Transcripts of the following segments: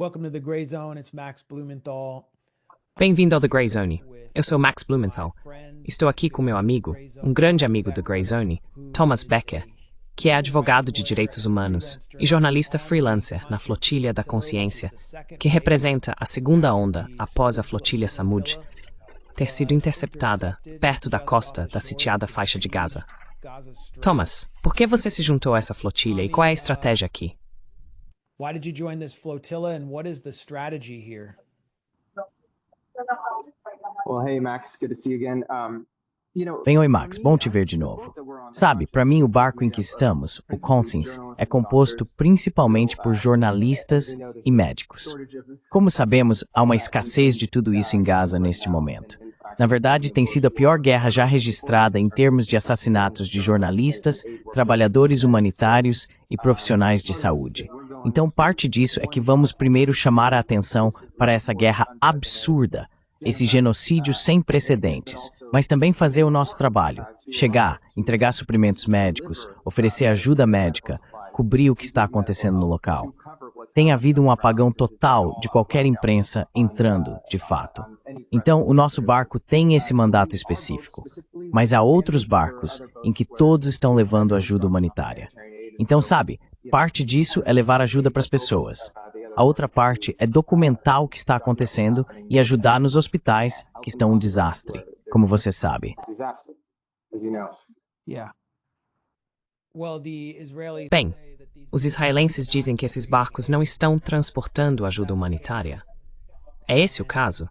Welcome to the Gray Zone. It's Max Blumenthal. Bem-vindo ao The Gray Zone. Eu sou Max Blumenthal. Estou aqui com meu amigo, um grande amigo do Gray Zone, Thomas Becker, que é advogado de direitos humanos e jornalista freelancer na Flotilha da Consciência, que representa a segunda onda após a Flotilha Samud ter sido interceptada perto da costa da sitiada faixa de Gaza. Thomas, por que você se juntou a essa flotilha e qual é a estratégia aqui? Why did you join this flotilla and what is the strategy here? Well, hey Max, good to see you again. Bem, oi Max, bom te ver de novo. Sabe, para mim o barco em que estamos, o Conscience, é composto principalmente por jornalistas e médicos. Como sabemos, há uma escassez de tudo isso em Gaza neste momento. Na verdade, tem sido a pior guerra já registrada em termos de assassinatos de jornalistas, trabalhadores humanitários e profissionais de saúde. Então, parte disso é que vamos primeiro chamar a atenção para essa guerra absurda, esse genocídio sem precedentes, mas também fazer o nosso trabalho, chegar, entregar suprimentos médicos, oferecer ajuda médica, cobrir o que está acontecendo no local. Tem havido um apagão total de qualquer imprensa entrando, de fato. Então, o nosso barco tem esse mandato específico, mas há outros barcos em que todos estão levando ajuda humanitária. Então, sabe, parte disso é levar ajuda para as pessoas. A outra parte é documentar o que está acontecendo e ajudar nos hospitais, que estão um desastre, como você sabe. Bem, os israelenses dizem que esses barcos não estão transportando ajuda humanitária. É esse o caso?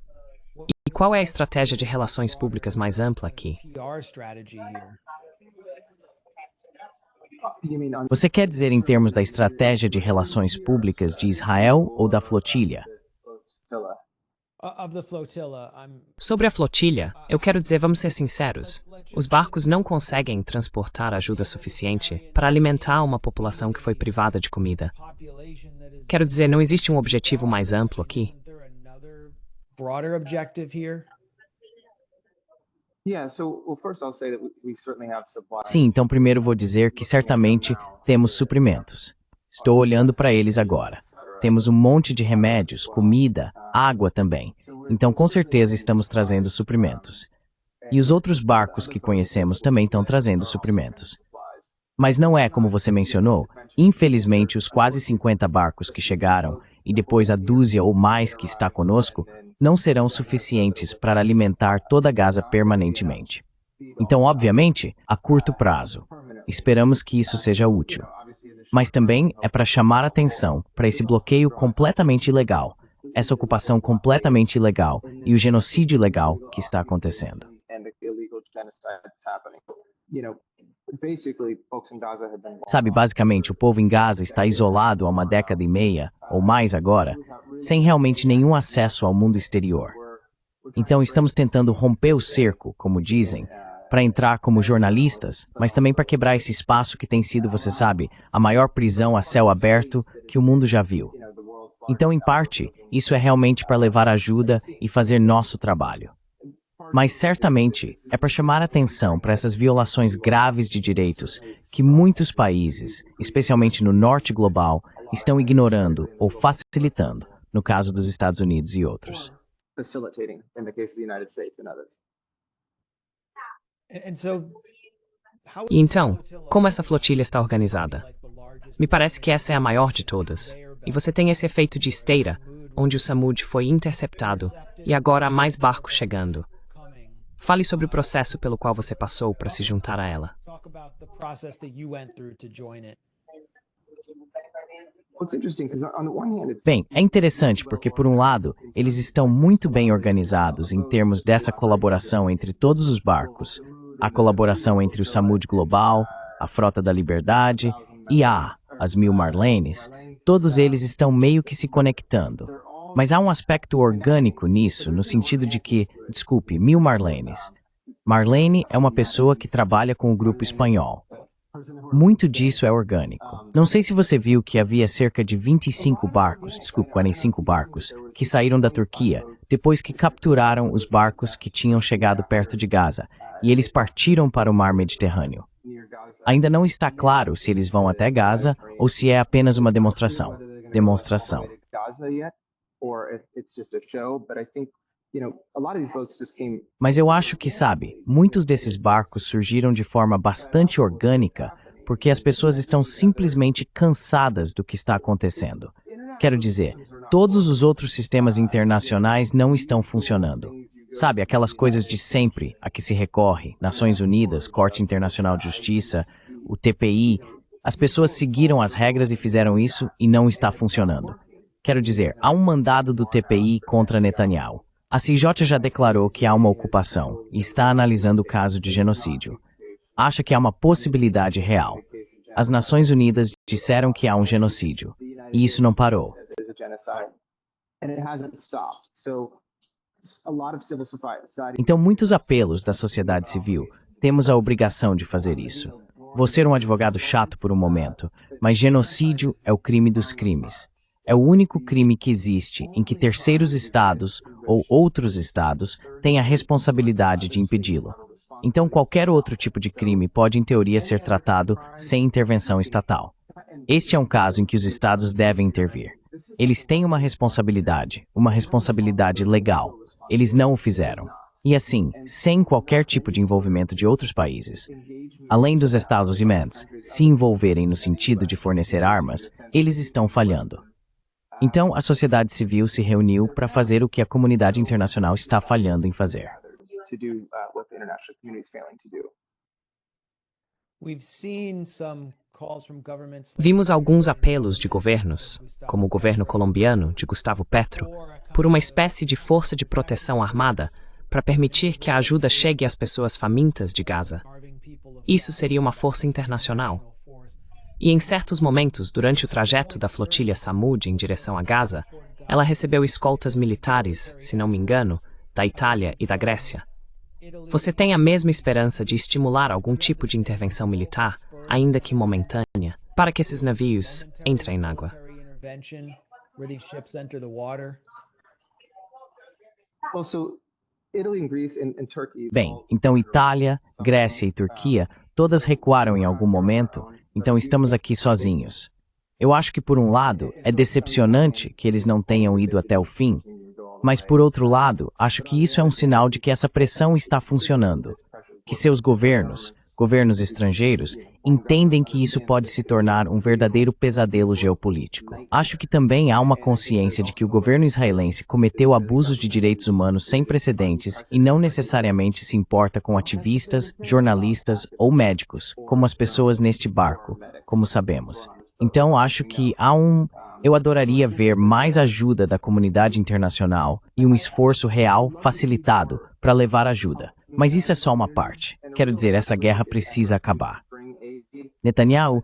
E qual é a estratégia de relações públicas mais ampla aqui? Você quer dizer em termos da estratégia de relações públicas de Israel ou da flotilha? Sobre a flotilha, eu quero dizer, vamos ser sinceros, os barcos não conseguem transportar ajuda suficiente para alimentar uma população que foi privada de comida. Quero dizer, não existe um objetivo mais amplo aqui? Sim, então primeiro vou dizer que certamente temos suprimentos. Estou olhando para eles agora. Temos um monte de remédios, comida, água também. Então com certeza estamos trazendo suprimentos. E os outros barcos que conhecemos também estão trazendo suprimentos. Mas não é como você mencionou. Infelizmente, os quase 50 barcos que chegaram e depois a dúzia ou mais que está conosco não serão suficientes para alimentar toda Gaza permanentemente. Então, obviamente, a curto prazo, esperamos que isso seja útil. Mas também é para chamar atenção para esse bloqueio completamente ilegal, essa ocupação completamente ilegal e o genocídio ilegal que está acontecendo. Sabe, basicamente, o povo em Gaza está isolado há uma década e meia, ou mais agora, sem realmente nenhum acesso ao mundo exterior. Então estamos tentando romper o cerco, como dizem, para entrar como jornalistas, mas também para quebrar esse espaço que tem sido, você sabe, a maior prisão a céu aberto que o mundo já viu. Então, em parte, isso é realmente para levar ajuda e fazer nosso trabalho. Mas certamente é para chamar atenção para essas violações graves de direitos que muitos países, especialmente no norte global, estão ignorando ou facilitando, no caso dos Estados Unidos e outros. E então, como essa flotilha está organizada? Me parece que essa é a maior de todas. E você tem esse efeito de esteira, onde o Samud foi interceptado e agora há mais barcos chegando. Fale sobre o processo pelo qual você passou para se juntar a ela. Bem, é interessante porque, por um lado, eles estão muito bem organizados em termos dessa colaboração entre todos os barcos, a colaboração entre o Samud Global, a Frota da Liberdade e as 1000 Marlenes, todos eles estão meio que se conectando. Mas há um aspecto orgânico nisso, no sentido de que, desculpe, 1000 Marlenes. Marlene é uma pessoa que trabalha com o grupo espanhol. Muito disso é orgânico. Não sei se você viu que havia cerca de 45 barcos, que saíram da Turquia, depois que capturaram os barcos que tinham chegado perto de Gaza, e eles partiram para o mar Mediterrâneo. Ainda não está claro se eles vão até Gaza ou se é apenas uma demonstração. Gaza yet, or if it's just a show. But I think, a lot of these boats just came. Mas eu acho que, sabe, muitos desses barcos surgiram de forma bastante orgânica porque as pessoas estão simplesmente cansadas do que está acontecendo. Quero dizer, todos os outros sistemas internacionais não estão funcionando. Sabe, aquelas coisas de sempre a que se recorre, Nações Unidas, Corte Internacional de Justiça, o TPI, as pessoas seguiram as regras e fizeram isso e não está funcionando. Quero dizer, há um mandado do TPI contra Netanyahu. A CIJ já declarou que há uma ocupação e está analisando o caso de genocídio. Acha que há uma possibilidade real. As Nações Unidas disseram que há um genocídio, e isso não parou. Então, muitos apelos da sociedade civil, temos a obrigação de fazer isso. Vou ser um advogado chato por um momento, mas genocídio é o crime dos crimes. É o único crime que existe em que terceiros estados ou outros estados têm a responsabilidade de impedi-lo. Então, qualquer outro tipo de crime pode, em teoria, ser tratado sem intervenção estatal. Este é um caso em que os estados devem intervir. Eles têm uma responsabilidade legal. Eles não o fizeram. E assim, sem qualquer tipo de envolvimento de outros países, além dos Estados-Unidos se envolverem no sentido de fornecer armas, eles estão falhando. Então, a sociedade civil se reuniu para fazer o que a comunidade internacional está falhando em fazer. Vimos alguns apelos de governos, como o governo colombiano de Gustavo Petro, por uma espécie de força de proteção armada para permitir que a ajuda chegue às pessoas famintas de Gaza. Isso seria uma força internacional. E em certos momentos, durante o trajeto da flotilha Samud em direção a Gaza, ela recebeu escoltas militares, se não me engano, da Itália e da Grécia. Você tem a mesma esperança de estimular algum tipo de intervenção militar, ainda que momentânea, para que esses navios entrem na água? Bem, então Itália, Grécia e Turquia, todas recuaram em algum momento, então estamos aqui sozinhos. Eu acho que, por um lado, é decepcionante que eles não tenham ido até o fim, mas, por outro lado, acho que isso é um sinal de que essa pressão está funcionando, que seus governos estrangeiros, entendem que isso pode se tornar um verdadeiro pesadelo geopolítico. Acho que também há uma consciência de que o governo israelense cometeu abusos de direitos humanos sem precedentes e não necessariamente se importa com ativistas, jornalistas ou médicos, como as pessoas neste barco, como sabemos. Então, acho que eu adoraria ver mais ajuda da comunidade internacional e um esforço real facilitado para levar ajuda. Mas isso é só uma parte. Quero dizer, essa guerra precisa acabar. Netanyahu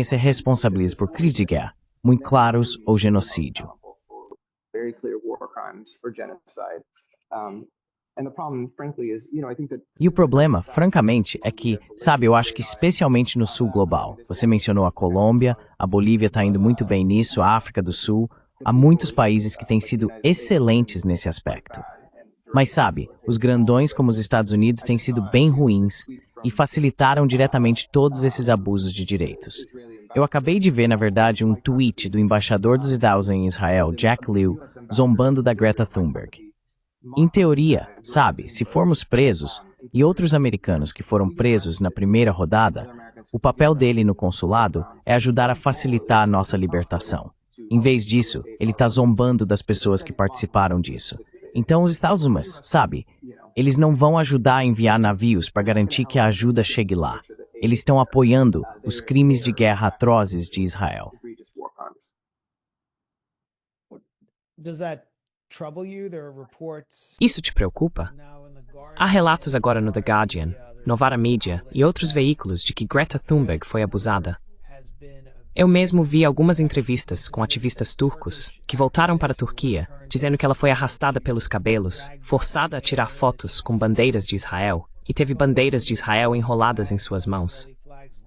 ser responsabiliza por crimes de guerra, muito claros, ou genocídio. E o problema, francamente, é que, sabe, eu acho que especialmente no sul global, você mencionou a Colômbia, a Bolívia está indo muito bem nisso, a África do Sul, há muitos países que têm sido excelentes nesse aspecto. Mas sabe, os grandões como os Estados Unidos têm sido bem ruins e facilitaram diretamente todos esses abusos de direitos. Eu acabei de ver, na verdade, um tweet do embaixador dos Estados Unidos em Israel, Jack Lew, zombando da Greta Thunberg. Em teoria, sabe, se formos presos, e outros americanos que foram presos na primeira rodada, o papel dele no consulado é ajudar a facilitar a nossa libertação. Em vez disso, ele está zombando das pessoas que participaram disso. Então os Estados Unidos, sabe, eles não vão ajudar a enviar navios para garantir que a ajuda chegue lá. Eles estão apoiando os crimes de guerra atrozes de Israel. Isso te preocupa? Há relatos agora no The Guardian, Novara Media e outros veículos de que Greta Thunberg foi abusada. Eu mesmo vi algumas entrevistas com ativistas turcos que voltaram para a Turquia, dizendo que ela foi arrastada pelos cabelos, forçada a tirar fotos com bandeiras de Israel e teve bandeiras de Israel enroladas em suas mãos.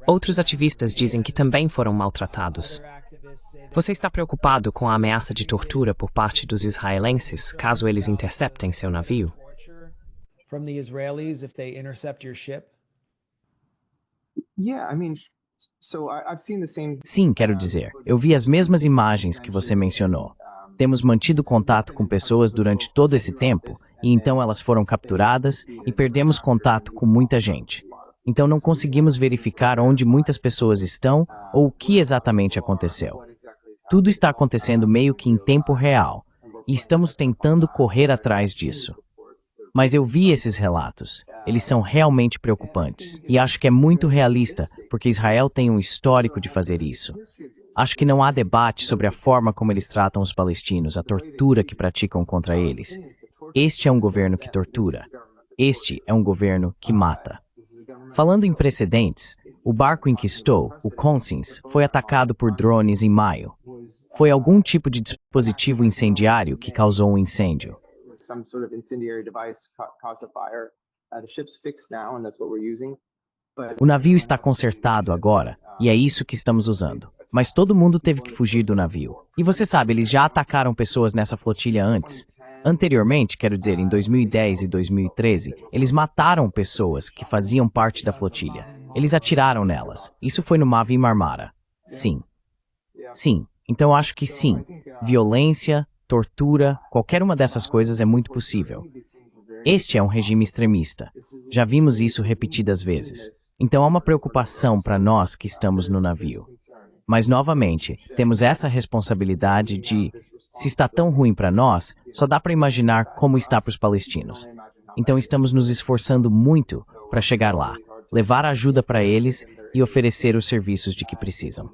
Outros ativistas dizem que também foram maltratados. Você está preocupado com a ameaça de tortura por parte dos israelenses caso eles interceptem seu navio? Sim, quero dizer, eu vi as mesmas imagens que você mencionou. Temos mantido contato com pessoas durante todo esse tempo, e então elas foram capturadas e perdemos contato com muita gente. Então não conseguimos verificar onde muitas pessoas estão ou o que exatamente aconteceu. Tudo está acontecendo meio que em tempo real, e estamos tentando correr atrás disso. Mas eu vi esses relatos. Eles são realmente preocupantes. E acho que é muito realista, porque Israel tem um histórico de fazer isso. Acho que não há debate sobre a forma como eles tratam os palestinos, a tortura que praticam contra eles. Este é um governo que tortura. Este é um governo que mata. Falando em precedentes, o barco em que estou, o Conscience, foi atacado por drones em maio. Foi algum tipo de dispositivo incendiário que causou um incêndio. O navio está consertado agora, e é isso que estamos usando. Mas todo mundo teve que fugir do navio. E você sabe, eles já atacaram pessoas nessa flotilha antes. Anteriormente, quero dizer, em 2010 e 2013, eles mataram pessoas que faziam parte da flotilha. Eles atiraram nelas. Isso foi no Mavi Marmara. Sim. Sim. Então acho que sim. Violência, tortura, qualquer uma dessas coisas é muito possível. Este é um regime extremista. Já vimos isso repetidas vezes. Então há uma preocupação para nós que estamos no navio. Mas, novamente, temos essa responsabilidade de, se está tão ruim para nós, só dá para imaginar como está para os palestinos. Então estamos nos esforçando muito para chegar lá, levar ajuda para eles e oferecer os serviços de que precisam.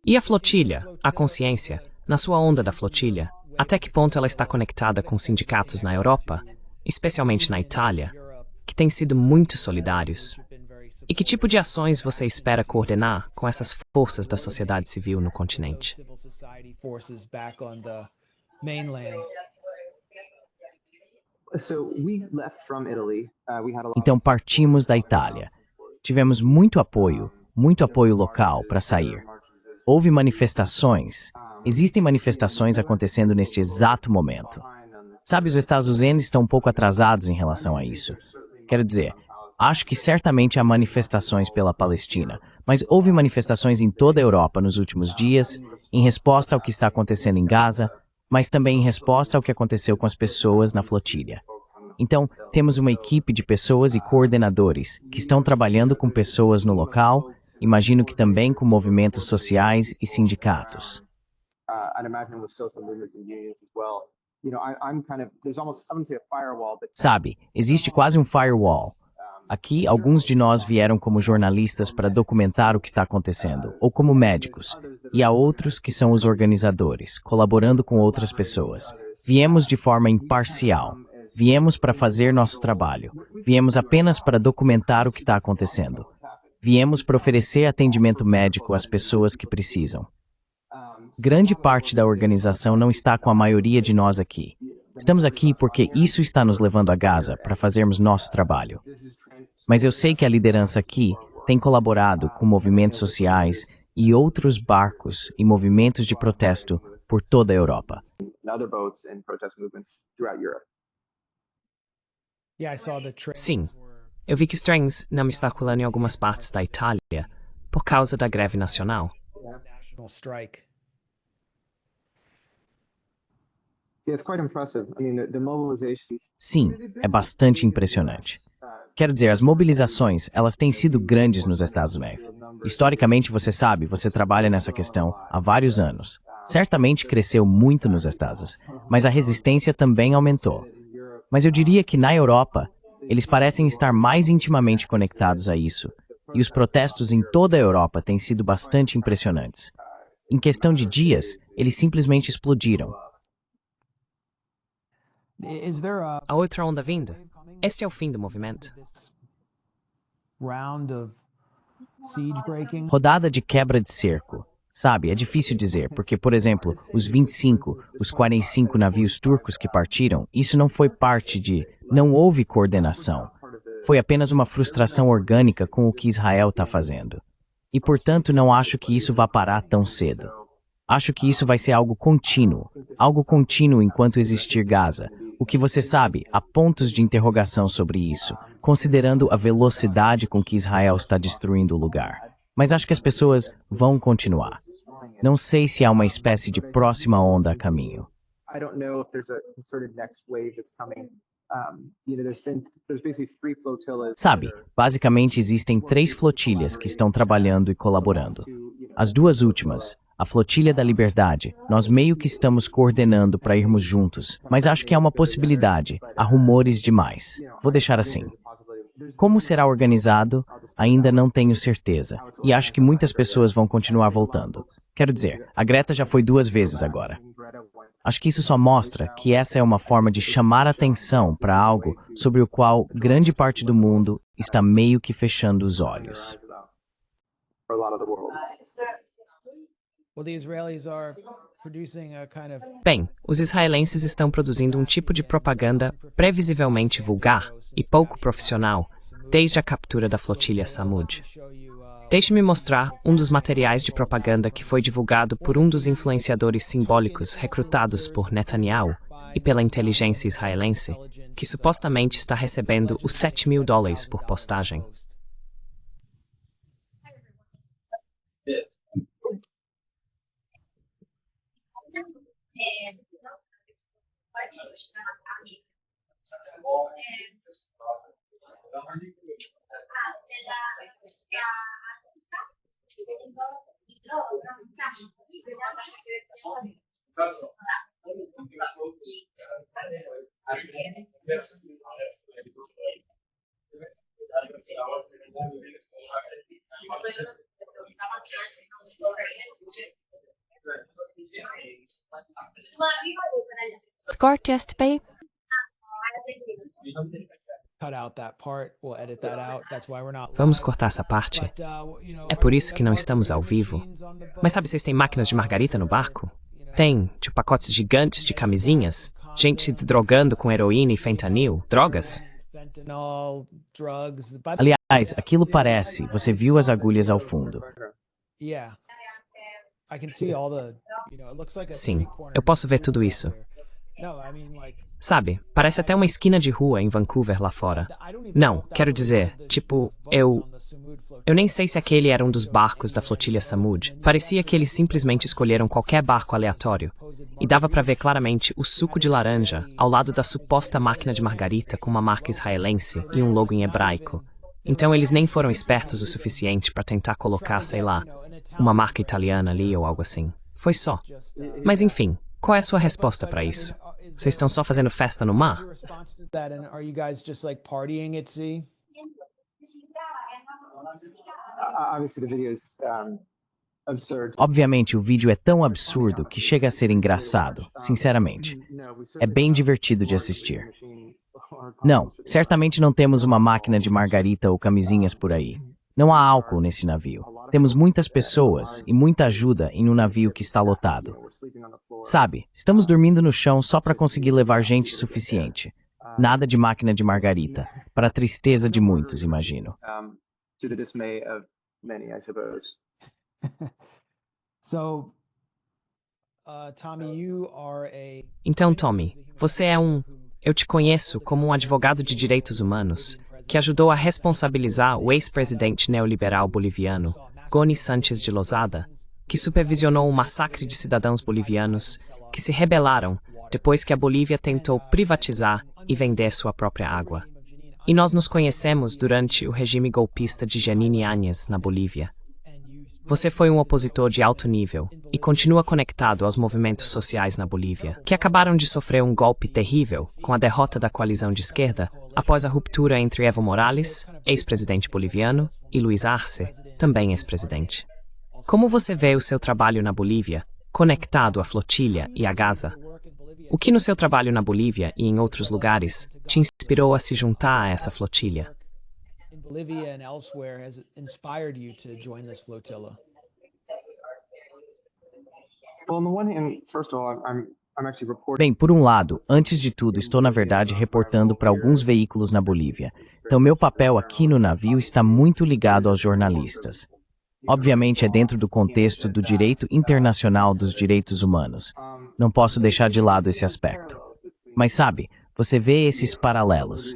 E a flotilha, a consciência, na sua onda da flotilha, até que ponto ela está conectada com sindicatos na Europa, especialmente na Itália, que têm sido muito solidários? E que tipo de ações você espera coordenar com essas forças da sociedade civil no continente? Então partimos da Itália. Tivemos muito apoio local para sair. Houve manifestações. Existem manifestações acontecendo neste exato momento. Sabe, os Estados Unidos estão um pouco atrasados em relação a isso. Quero dizer, acho que certamente há manifestações pela Palestina, mas houve manifestações em toda a Europa nos últimos dias, em resposta ao que está acontecendo em Gaza, mas também em resposta ao que aconteceu com as pessoas na flotilha. Então, temos uma equipe de pessoas e coordenadores que estão trabalhando com pessoas no local, imagino que também com movimentos sociais e sindicatos. Sabe, existe quase um firewall. Aqui, alguns de nós vieram como jornalistas para documentar o que está acontecendo, ou como médicos, e há outros que são os organizadores, colaborando com outras pessoas. Viemos de forma imparcial. Viemos para fazer nosso trabalho. Viemos apenas para documentar o que está acontecendo. Viemos para oferecer atendimento médico às pessoas que precisam. Grande parte da organização não está com a maioria de nós aqui. Estamos aqui porque isso está nos levando a Gaza para fazermos nosso trabalho. Mas eu sei que a liderança aqui tem colaborado com movimentos sociais e outros barcos e movimentos de protesto por toda a Europa. Sim, eu vi que os trens não estão circulando em algumas partes da Itália por causa da greve nacional. Sim, é bastante impressionante. Quero dizer, as mobilizações, elas têm sido grandes nos Estados Unidos. Historicamente, você sabe, você trabalha nessa questão há vários anos. Certamente cresceu muito nos Estados, mas a resistência também aumentou. Mas eu diria que na Europa, eles parecem estar mais intimamente conectados a isso. E os protestos em toda a Europa têm sido bastante impressionantes. Em questão de dias, eles simplesmente explodiram. A outra onda vindo? Este é o fim do movimento. Rodada de quebra de cerco. Sabe, é difícil dizer, porque, por exemplo, os 25, os 45 navios turcos que partiram, isso não foi parte de... Não houve coordenação. Foi apenas uma frustração orgânica com o que Israel está fazendo. E, portanto, não acho que isso vá parar tão cedo. Acho que isso vai ser algo contínuo enquanto existir Gaza. O que você sabe, há pontos de interrogação sobre isso, considerando a velocidade com que Israel está destruindo o lugar. Mas acho que as pessoas vão continuar. Não sei se há uma espécie de próxima onda a caminho. I don't know if there's a concerted next wave that's coming. There's basically 3 flotillas. Sabe, basicamente existem 3 flotilhas que estão trabalhando e colaborando. As 2 últimas, a Flotilha da Liberdade, nós meio que estamos coordenando para irmos juntos, mas acho que há uma possibilidade, há rumores demais. Vou deixar assim. Como será organizado, ainda não tenho certeza, e acho que muitas pessoas vão continuar voltando. Quero dizer, a Greta já foi 2 vezes agora. Acho que isso só mostra que essa é uma forma de chamar atenção para algo sobre o qual grande parte do mundo está meio que fechando os olhos. Bem, os israelenses estão produzindo um tipo de propaganda previsivelmente vulgar e pouco profissional desde a captura da flotilha Samud. Deixe-me mostrar um dos materiais de propaganda que foi divulgado por um dos influenciadores simbólicos recrutados por Netanyahu e pela inteligência israelense, que supostamente está recebendo os $7.000 por postagem. Score yesterday. Vamos cortar essa parte. É por isso que não estamos ao vivo. Mas sabe, vocês têm máquinas de margarita no barco? Tem, tipo, pacotes gigantes de camisinhas? Gente se drogando com heroína e fentanil? Drogas? Aliás, aquilo parece, você viu as agulhas ao fundo. Sim, eu posso ver tudo isso. Sabe, parece até uma esquina de rua em Vancouver lá fora. Não, quero dizer, tipo, eu nem sei se aquele era um dos barcos da flotilha Samud. Parecia que eles simplesmente escolheram qualquer barco aleatório. E dava pra ver claramente o suco de laranja ao lado da suposta máquina de margarita com uma marca israelense e um logo em hebraico. Então eles nem foram espertos o suficiente pra tentar colocar, sei lá, uma marca italiana ali ou algo assim. Foi só. Mas enfim, qual é a sua resposta pra isso? Vocês estão só fazendo festa no mar? Obviamente, o vídeo é tão absurdo que chega a ser engraçado, sinceramente. É bem divertido de assistir. Não, certamente não temos uma máquina de margarita ou camisinhas por aí. Não há álcool nesse navio. Temos muitas pessoas e muita ajuda em um navio que está lotado. Sabe, estamos dormindo no chão só para conseguir levar gente suficiente. Nada de máquina de margarita, para a tristeza de muitos, imagino. Então, Tommy, você é eu te conheço como um advogado de direitos humanos que ajudou a responsabilizar o ex-presidente neoliberal boliviano, Goni Sánchez de Lozada, que supervisionou um massacre de cidadãos bolivianos que se rebelaram depois que a Bolívia tentou privatizar e vender sua própria água. E nós nos conhecemos durante o regime golpista de Janine Áñez, na Bolívia. Você foi um opositor de alto nível e continua conectado aos movimentos sociais na Bolívia, que acabaram de sofrer um golpe terrível com a derrota da coalizão de esquerda após a ruptura entre Evo Morales, ex-presidente boliviano, e Luiz Arce, também ex-presidente. Como você vê o seu trabalho na Bolívia, conectado à flotilha e à Gaza? O que no seu trabalho na Bolívia e em outros lugares te inspirou a se juntar a essa flotilha? Bem, por um lado, antes de tudo, estou na verdade reportando para alguns veículos na Bolívia. Então meu papel aqui no navio está muito ligado aos jornalistas. Obviamente é dentro do contexto do direito internacional dos direitos humanos. Não posso deixar de lado esse aspecto. Mas sabe, você vê esses paralelos.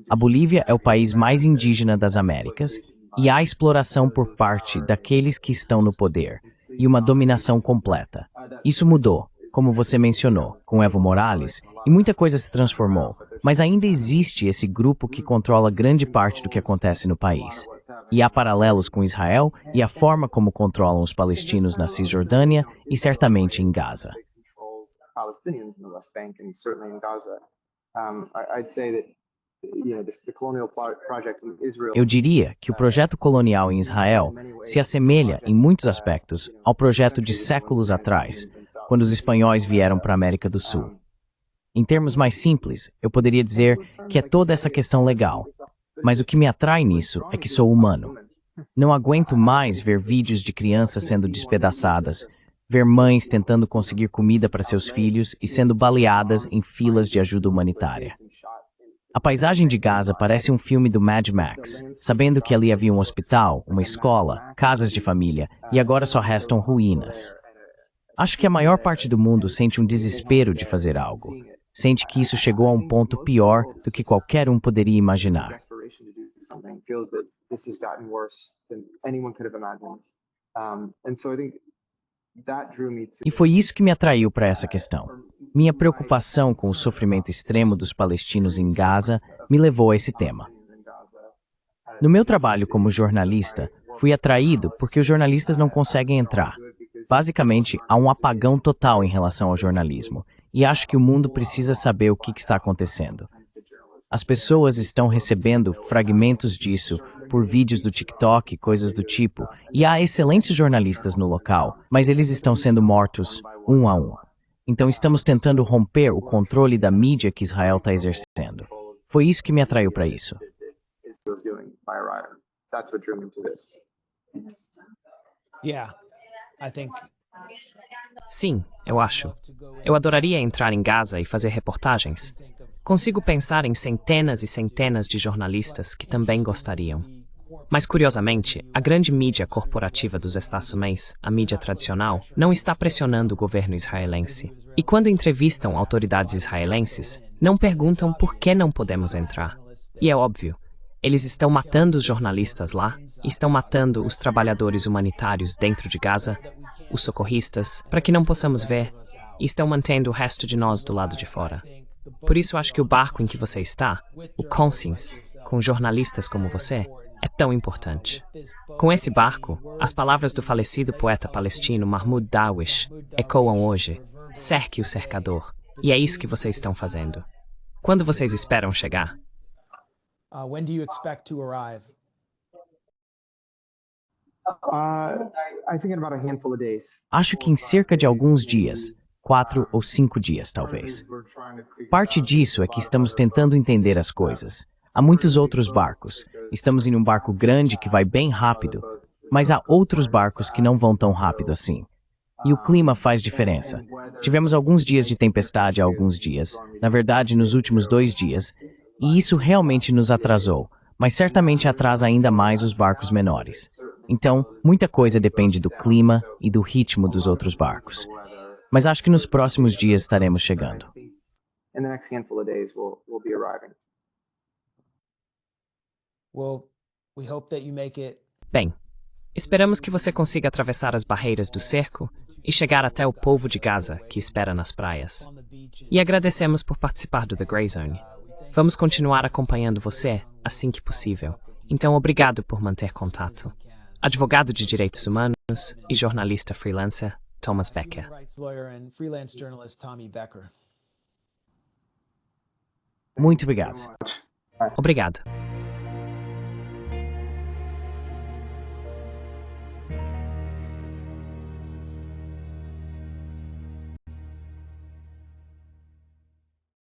A Bolívia é o país mais indígena das Américas e há exploração por parte daqueles que estão no poder, e uma dominação completa. Isso mudou, como você mencionou, com Evo Morales, e muita coisa se transformou, mas ainda existe esse grupo que controla grande parte do que acontece no país. E há paralelos com Israel e a forma como controlam os palestinos na Cisjordânia e certamente em Gaza. Eu diria que o projeto colonial em Israel se assemelha, em muitos aspectos, ao projeto de séculos atrás, quando os espanhóis vieram para a América do Sul. Em termos mais simples, eu poderia dizer que é toda essa questão legal, mas o que me atrai nisso é que sou humano. Não aguento mais ver vídeos de crianças sendo despedaçadas, ver mães tentando conseguir comida para seus filhos e sendo baleadas em filas de ajuda humanitária. A paisagem de Gaza parece um filme do Mad Max, sabendo que ali havia um hospital, uma escola, casas de família, e agora só restam ruínas. Acho que a maior parte do mundo sente um desespero de fazer algo. Sente que isso chegou a um ponto pior do que qualquer um poderia imaginar. E foi isso que me atraiu para essa questão. Minha preocupação com o sofrimento extremo dos palestinos em Gaza me levou a esse tema. No meu trabalho como jornalista, fui atraído porque os jornalistas não conseguem entrar. Basicamente, há um apagão total em relação ao jornalismo, e acho que o mundo precisa saber o que está acontecendo. As pessoas estão recebendo fragmentos disso por vídeos do TikTok, coisas do tipo, e há excelentes jornalistas no local, mas eles estão sendo mortos um a um. Então estamos tentando romper o controle da mídia que Israel está exercendo. Foi isso que me atraiu para isso. Sim, eu acho. Eu adoraria entrar em Gaza e fazer reportagens. Consigo pensar em centenas e centenas de jornalistas que também gostariam. Mas, curiosamente, a grande mídia corporativa dos Estados Unidos, a mídia tradicional, não está pressionando o governo israelense. E quando entrevistam autoridades israelenses, não perguntam por que não podemos entrar. E é óbvio, eles estão matando os jornalistas lá, estão matando os trabalhadores humanitários dentro de Gaza, os socorristas, para que não possamos ver, e estão mantendo o resto de nós do lado de fora. Por isso acho que o barco em que você está, o Conscience, com jornalistas como você, é tão importante. Com esse barco, as palavras do falecido poeta palestino Mahmoud Darwish ecoam hoje: cerque o cercador. E é isso que vocês estão fazendo. Quando vocês esperam chegar? When do you expect to arrive? I think in about a handful of days. Acho que em cerca de alguns dias, 4 ou 5 dias talvez. Parte disso é que estamos tentando entender as coisas. Há muitos outros barcos. Estamos em um barco grande que vai bem rápido, mas há outros barcos que não vão tão rápido assim. E o clima faz diferença. Tivemos alguns dias de tempestade há alguns dias, na verdade nos últimos 2 dias, e isso realmente nos atrasou, mas certamente atrasa ainda mais os barcos menores. Então, muita coisa depende do clima e do ritmo dos outros barcos. Mas acho que nos próximos dias estaremos chegando. In the next handful of days, we'll be arriving. Well, we hope that you make it. Bem, esperamos que você consiga atravessar as barreiras do cerco e chegar até o povo de Gaza que espera nas praias. E agradecemos por participar do The Grey Zone. Vamos continuar acompanhando você assim que possível. Então, obrigado por manter contato. Advogado de direitos humanos e jornalista freelancer Thomas Becker. Muito obrigado. Obrigado.